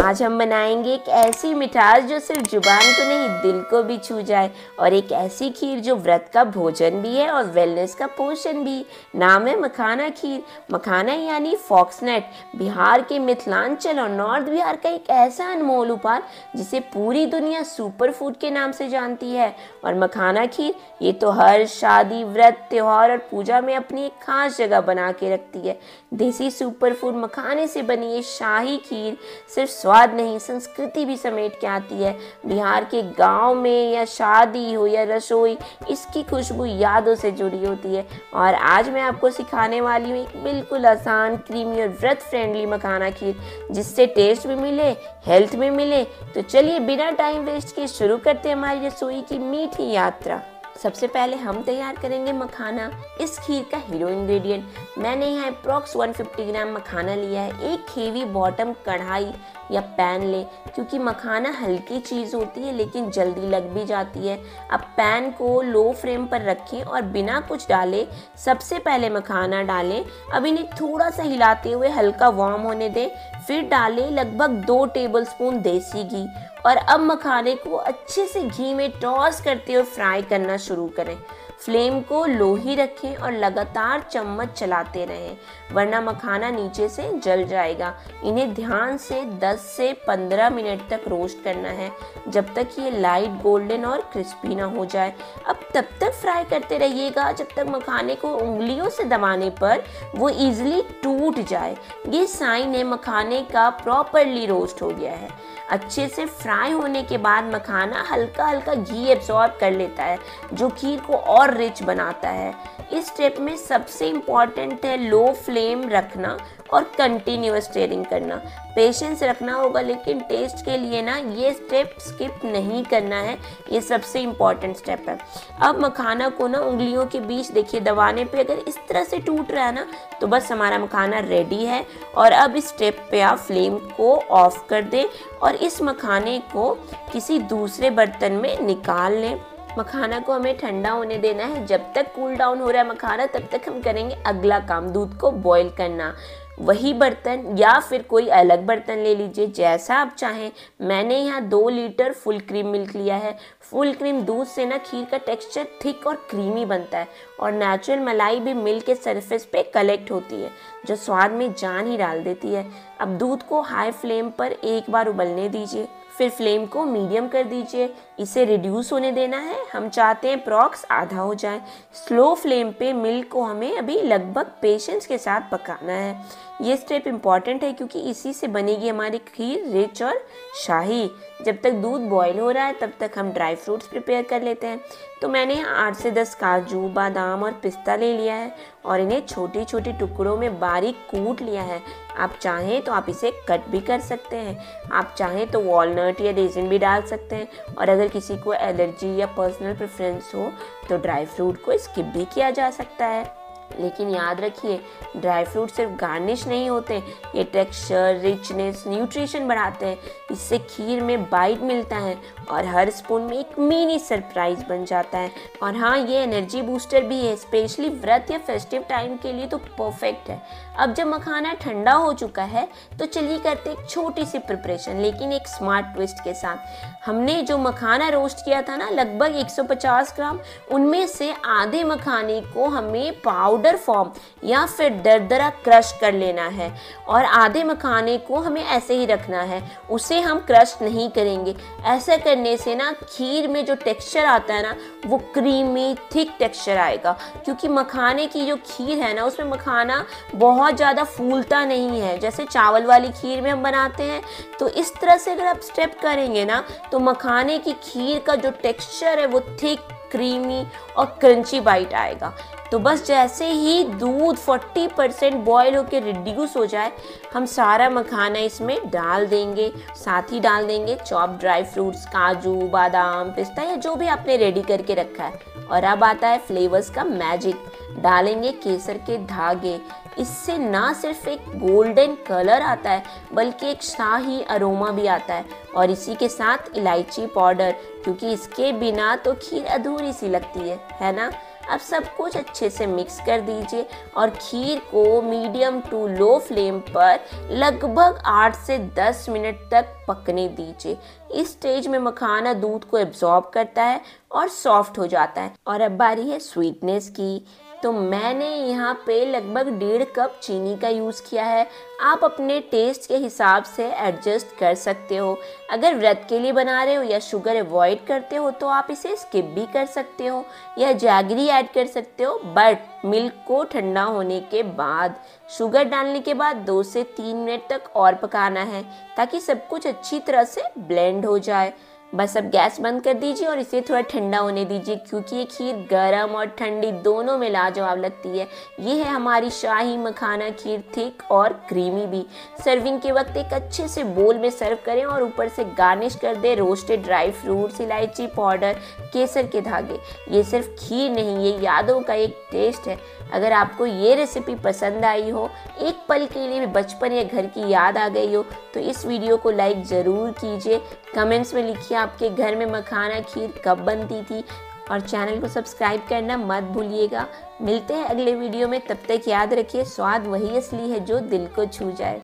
आज हम बनाएंगे एक ऐसी मिठास जो सिर्फ जुबान को नहीं दिल को भी छू जाए, और एक ऐसी खीर जो व्रत का भोजन भी है और वेलनेस का पोषण भी। नाम है मखाना खीर। मखाना यानी फॉक्सनट बिहार के मिथिलांचल और नॉर्थ बिहार का एक ऐसा अनमोल उपहार जिसे पूरी दुनिया सुपर फूड के नाम से जानती है। और मखाना खीर ये तो हर शादी, व्रत, त्योहार और पूजा में अपनी एक खास जगह बना के रखती है। देसी सुपर फूड मखाने से बनी ये शाही खीर सिर्फ स्वाद नहीं, संस्कृति भी समेट के आती है। बिहार के गांव में या शादी हो या रसोई, इसकी खुशबू यादों से जुड़ी होती है। और आज मैं आपको सिखाने वाली हूँ एक बिल्कुल आसान, क्रीमी और व्रत फ्रेंडली मखाना खीर, जिससे टेस्ट भी मिले, हेल्थ भी मिले। तो चलिए बिना टाइम वेस्ट किए शुरू करते हैं हमारी रसोई की मीठी यात्रा। सबसे पहले हम तैयार करेंगे मखाना। इस खीर का हीरो इंग्रेडिएंट मैंने यहाँ अप्रॉक्स 150 ग्राम मखाना लिया है। एक हेवी बॉटम कढ़ाई या पैन ले, क्योंकि मखाना हल्की चीज़ होती है लेकिन जल्दी लग भी जाती है। अब पैन को लो फ्लेम पर रखें और बिना कुछ डाले सबसे पहले मखाना डालें। अब इन्हें थोड़ा सा हिलाते हुए हल्का वार्म होने दें। फिर डालें लगभग 2 टेबलस्पून देसी घी, और अब मखाने को अच्छे से घी में टॉस करते हुए फ्राई करना शुरू करें। फ्लेम को लो ही रखें और लगातार चम्मच चलाते रहें, वरना मखाना नीचे से जल जाएगा। इन्हें ध्यान से 10 से 15 मिनट तक रोस्ट करना है, जब तक ये लाइट गोल्डन और क्रिस्पी ना हो जाए। अब तब तक फ्राई करते रहिएगा जब तक मखाने को उंगलियों से दबाने पर वो इजीली टूट जाए। ये साइन है मखाने का प्रॉपरली रोस्ट हो गया है। अच्छे से फ्राई होने के बाद मखाना हल्का हल्का घी एब्जॉर्ब कर लेता है, जो खीर को और रिच बनाता है। इस स्टेप में सबसे इम्पॉर्टेंट है लो फ्लेम रखना और कंटिन्यूअस स्टीयरिंग करना। पेशेंस रखना होगा, लेकिन टेस्ट के लिए ना ये स्टेप स्किप नहीं करना है, ये सबसे इम्पॉर्टेंट स्टेप है। अब मखाना को ना उंगलियों के बीच देखिए दबाने पे अगर इस तरह से टूट रहा है ना, तो बस हमारा मखाना रेडी है। और अब इस स्टेप पे आप फ्लेम को ऑफ कर दें और इस मखाने को किसी दूसरे बर्तन में निकाल लें। मखाना को हमें ठंडा होने देना है। जब तक कूल डाउन हो रहा है मखाना, तब तक हम करेंगे अगला काम, दूध को बॉईल करना। वही बर्तन या फिर कोई अलग बर्तन ले लीजिए, जैसा आप चाहें। मैंने यहाँ 2 लीटर फुल क्रीम मिल्क लिया है। फुल क्रीम दूध से ना खीर का टेक्सचर थिक और क्रीमी बनता है, और नेचुरल मलाई भी मिल्क के सरफेस पे कलेक्ट होती है, जो स्वाद में जान ही डाल देती है। अब दूध को हाई फ्लेम पर एक बार उबलने दीजिए, फिर फ्लेम को मीडियम कर दीजिए। इसे रिड्यूस होने देना है, हम चाहते हैं अप्रॉक्स आधा हो जाए। स्लो फ्लेम पे मिल्क को हमें अभी लगभग पेशेंस के साथ पकाना है। ये स्टेप इम्पॉर्टेंट है क्योंकि इसी से बनेगी हमारी खीर रिच और शाही। जब तक दूध बॉईल हो रहा है तब तक हम ड्राई फ्रूट्स प्रिपेयर कर लेते हैं। तो मैंने 8 से 10 काजू, बादाम और पिस्ता ले लिया है, और इन्हें छोटे छोटे टुकड़ों में बारीक कूट लिया है। आप चाहें तो आप इसे कट भी कर सकते हैं, आप चाहें तो वॉलनट या रेजिन भी डाल सकते हैं, और अगर किसी को एलर्जी या पर्सनल प्रेफरेंस हो तो ड्राई फ्रूट को स्किप भी किया जा सकता है। लेकिन याद रखिए, ड्राई फ्रूट सिर्फ गार्निश नहीं होते, ये टेक्सचर, रिचनेस, न्यूट्रिशन बढ़ाते हैं। इससे खीर में बाइट मिलता है और हर स्पून में एक मिनी सरप्राइज बन जाता है। और हाँ, ये एनर्जी बूस्टर भी है, स्पेशली व्रत या फेस्टिव टाइम के लिए तो परफेक्ट है। अब जब मखाना ठंडा हो चुका है तो चलिए करते एक छोटी सी प्रिपरेशन, लेकिन एक स्मार्ट ट्विस्ट के साथ। हमने जो मखाना रोस्ट किया था ना, लगभग 150 ग्राम, उनमें से आधे मखाने को हमें पाउडर फॉर्म या फिर दरदरा क्रश कर लेना है, और आधे मखाने को हमें ऐसे ही रखना है, उसे हम क्रश नहीं करेंगे। ऐसा करने से ना खीर में जो टेक्सचर आता है ना, वो क्रीमी थिक टेक्सचर आएगा, क्योंकि मखाने की जो खीर है ना, उसमें मखाना बहुत ज़्यादा फूलता नहीं है। जैसे चावल वाली खीर में हम बनाते हैं, तो इस तरह से अगर आप स्टेप करेंगे ना, तो मखाने की खीर का जो टेक्सचर है वो थिक, क्रीमी और क्रंची बाइट आएगा। तो बस जैसे ही दूध 40% बॉयल होकर रिड्यूस हो जाए, हम सारा मखाना इसमें डाल देंगे। साथ ही डाल देंगे चॉप ड्राई फ्रूट्स, काजू, बादाम, पिस्ता या जो भी आपने रेडी करके रखा है। और अब आता है फ्लेवर्स का मैजिक। डालेंगे केसर के धागे। इससे ना सिर्फ एक गोल्डन कलर आता है, बल्कि एक शाही अरोमा भी आता है। और इसी के साथ इलायची पाउडर, क्योंकि इसके बिना तो खीर अधूरी सी लगती है ना। अब सब कुछ अच्छे से मिक्स कर दीजिए और खीर को मीडियम टू लो फ्लेम पर लगभग 8 से 10 मिनट तक पकने दीजिए। इस स्टेज में मखाना दूध को एब्जॉर्ब करता है और सॉफ्ट हो जाता है। और अब बारी है स्वीटनेस की। तो मैंने यहाँ पे लगभग 1.5 कप चीनी का यूज़ किया है। आप अपने टेस्ट के हिसाब से एडजस्ट कर सकते हो। अगर व्रत के लिए बना रहे हो या शुगर अवॉइड करते हो तो आप इसे स्किप भी कर सकते हो या जैगरी ऐड कर सकते हो, बट मिल्क को ठंडा होने के बाद शुगर डालने के बाद 2 से 3 मिनट तक और पकाना है ताकि सब कुछ अच्छी तरह से ब्लेंड हो जाए। बस अब गैस बंद कर दीजिए और इसे थोड़ा ठंडा होने दीजिए, क्योंकि ये खीर गर्म और ठंडी दोनों में लाजवाब लगती है। ये है हमारी शाही मखाना खीर, थिक और क्रीमी भी। सर्विंग के वक्त एक अच्छे से बोल में सर्व करें और ऊपर से गार्निश कर दें रोस्टेड ड्राई फ्रूट्स, इलायची पाउडर, केसर के धागे। ये सिर्फ खीर नहीं, ये यादों का एक टेस्ट है। अगर आपको ये रेसिपी पसंद आई हो, एक पल के लिए भी बचपन या घर की याद आ गई हो, तो इस वीडियो को लाइक ज़रूर कीजिए। कमेंट्स में लिखिए आपके घर में मखाना खीर कब बनती थी और चैनल को सब्सक्राइब करना मत भूलिएगा। मिलते हैं अगले वीडियो में, तब तक याद रखिए स्वाद वही असली है जो दिल को छू जाए।